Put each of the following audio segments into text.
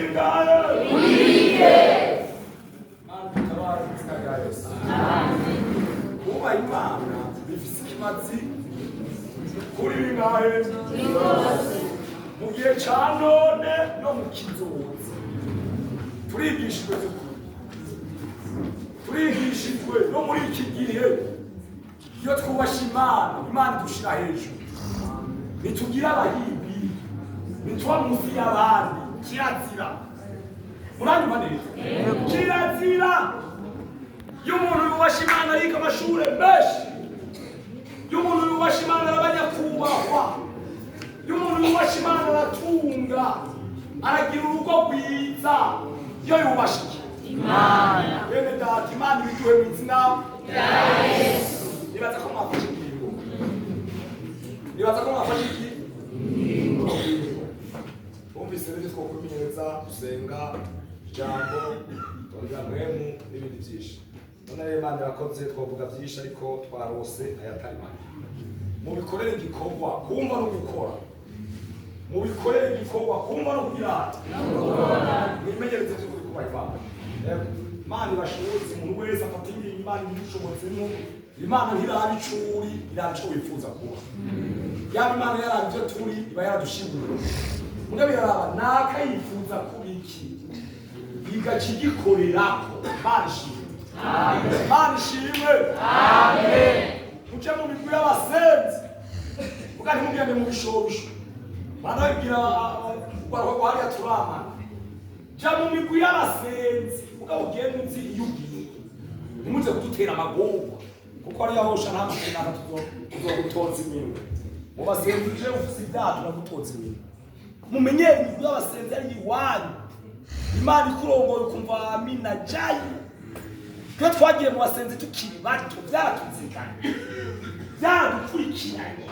bingahe? kuba Imana bifise ikimazi kuri bingahe? Mu gihe ca none no mu kizoza turigishijwe by'ukuri, turigishijwe no muri iki gihe. Iyo twubasha Imana idushira hejuru, ntitugira abahibi, ntituba munsi y'abandi. Kirazira, muranyuma neza? Kirazira. Iyo umuntu yubasha Imana yiga amashure menshi, iyo umuntu yubasha Imana arabanyakubahwa, iyo umuntu yubasha Imana aratunga, aragira urugo rwiza. Iyo yubasha Imana, bene data, Imana ibiduhe mu izina rya Yesu. Nibaza ko mwafashe ingingo, nibaza ko mwafashe ingingo. Bumvise rero two kumenyereza gusenga ijambo twongera mwemu n'ibindi byinshi. None rero Imana yakoze, twavuga byinshi ariko twarose ayatari make. Mubikorere igikorwa kumva no gukora, mubikorere igikorwa kumva no kwirata, mwimenyereze byo kuba Imana. Imana ibashoboze, umuntu wese afata ingingo Imana ibishobotsemo. Imana ntiraba icuri, iraba ico wifuza kuba. Yaba Imana yaraba ivyo turi, iba yaradushinguye. Mugabe yaraba naka yifuza kuba iki, igacigikorerako. Imana ishimwe, Imana ishimwe. Muce mu migwi y'abasenzi, muga ntimugende mu bishobisho. Bana babwira hariya turamana, ja mu migwi y'abasenzi, muga ugende uzi iyo ugiye, ntimuze kudutera amagorwa, kuko ariyo ahosha nta makenga tuzogutoza iminwe. Mu basenzi uje ufise ibyaha turagutoza iminwe. Mumenye imigwi y'abasenzi ari iwanyu. Imana ikurongoye ukumva amina jayi. Twe twagiye mu basenzi tukiri bato, byaratuzikanye, byaradukurikiranye.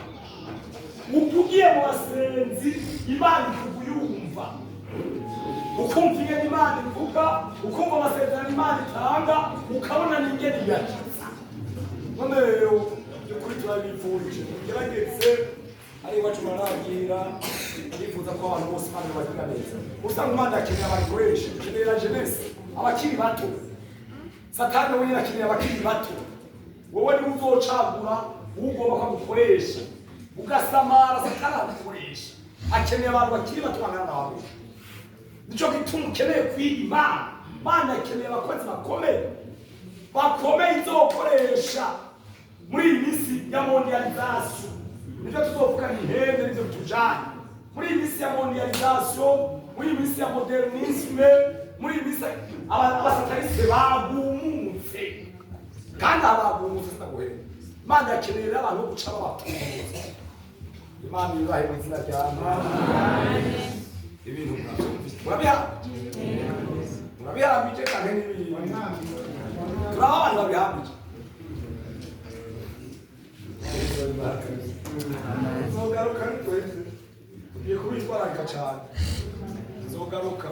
Ugiye mu basenzi Imana ikuguyumva, ukumva ingene Imana ivuga, ukumva amasezerano Imana itanga, ukabona n'ingene yakiza. None rero by'ukuri turabifurije mugerageze, ari iwacu barabwira, ndifuza ko abantu bose Imana bagira neza. Usanga Imana yakeneye abayikoresha, ikenera jeunesse, abakiri bato. Satani we yakeneye abakiri bato. Wowe ni uzocagura ugomba kugukoresha, ugasamara Satani agukoresha. Akeneye abantu bakiri bato bangana nawe. Nico gituma ukeneye kwiga Imana. Imana yakeneye abakozi bakomeye izokoresha muri iyi minsi ya mondialisation. Nivyo tuzovuga ni ihembe, nivyo tujanye muri iyi minsi ya mondialisation, muri iyi minsi ya modernisme, muri iyi minsi abasataniste bagumutse, kandi abagumutse sinaguhera. Imana yakeneye abantu bo guca babatunguza. Imana yubahe mu izina rya ibintu murabihambije kandi n'ibintu turaba abantu babihambije. Zogaruka nitwese ugiye kubitwararika cyane. Zogaruka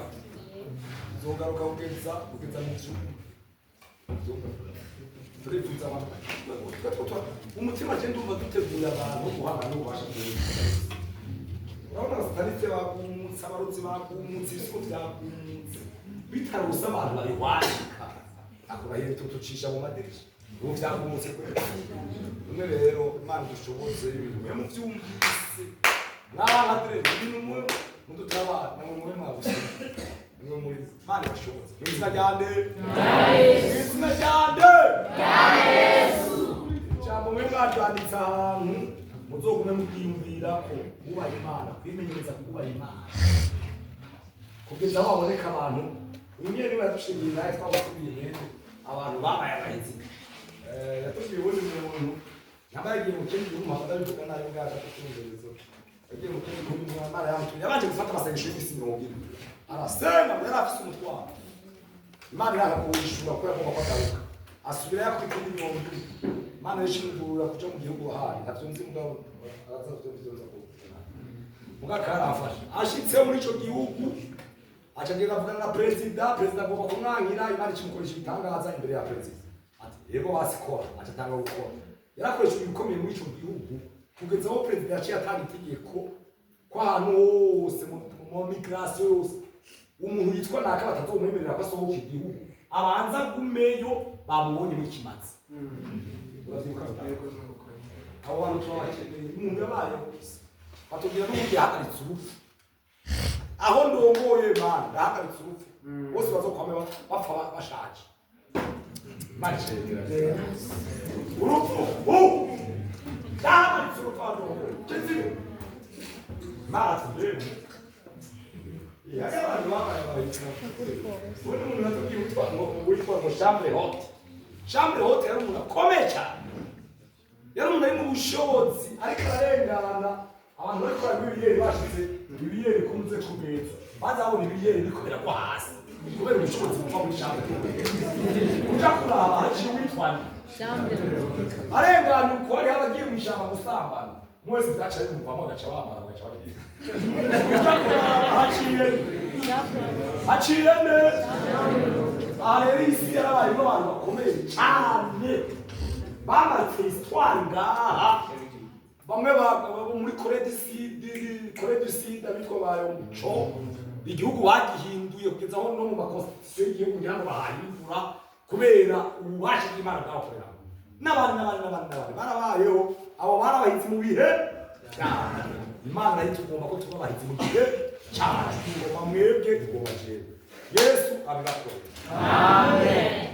kugeza mu gihugu. Turifuza abantu umutima cyenda umva duteguye abantu guhanga no kubasha kugira. Urabona Satani bagumutse, abarutsi bagumutse, ibisuko byagumutse, bitarusa abantu bari washika akora yero tutucisha mu madirishya. Ubu byagumutse kwera. None rero Imana dushoboze ibintu mu byumvise n'abana dire ibintu mudutabara namwe muri mwabuze nimwe muri Imana bashoboze. Izina ryande izina ryande Yesu. Cyangwa mwe mwadanditse ahantu muzogume mukiyumvira ko kubaha Imana, kwimenyereza kubaha Imana kugeza aho haboneka abantu umwe niba yadushingiye nawe twabasubiye abantu babaye abahizi. Yatubwiye ubundi muntu yambaye igihe mu kindi gihugu mpamvu ndabivuga nabi bwaje kucyumvirizo. Yagiye mu kindi gihugu Imana yamutumye yabanje gufata amasengesho y'imisi 70 arasenga yari afise umutwaro. Imana yakamwishura ko yagomba kwagaruka asubira yakuri kindi 70. Imana yishimurura kuja mu gihugu bahari ntavyo nzi mugabo araza kuvyonza ko mugakara afasha ashitse muri ico gihugu acagenda avugana na president agomba kumwankira. Imana ikimukoresha ibitangaza imbere ya president ati yego wasikora atatanga gukora. Yarakoresha ibikomeye muri ico gihugu kugeza aho president yaciye atanga itegeko ko ahantu hose mu migration yose umuntu yitwa naka batazomwemerera ko asohoka igihugu abanza gumeyo bamubonye mu kimazi uravyibuka abo bantu twabakeneye umuntu yabaye batubwira n'ubundi yahagaritse urupfu aho ndongoye mana yahagaritse urupfu bose bazokwame bapfa bashaje mace urupfu yahagaritse urupfu aho ndongoye kizibe marathi rero abantu babaye ubundi umuntu yatubwiye witwa ngo chambre haute yari umuntu akomeye cyane yari umuntu ari mu bushobozi ariko ararengana abantu bari gukora ibiyeri bashize ibiyeri kunze ku meza bazabona ibiyeri bikorera ko hasi kubera ubushobozi buva muri chambre uja kuraba haciye witwani arengana uko ari abagiye mu ishyamba gusambana mwese byacaye muvamo agaca bamara agaca bagiye uja kuraba haciye neza aha rero isi yarabayemo abantu bakomeye cyane bamaze histoire ngaha bamwe bo muri Corée du Sud abitwa bayo muco igihugu bagihinduye kugeza aho no mu makonstitution y'igihugu kugira ngo bahindura kubera ububasha bw'Imana bwakorera n'abandi barabayeho abo barabahizi mu bihe Imana yitugomba ko tuba bahizi mu gihe cyane ngo mwebwe ngo baje Yesu abibakorera amen.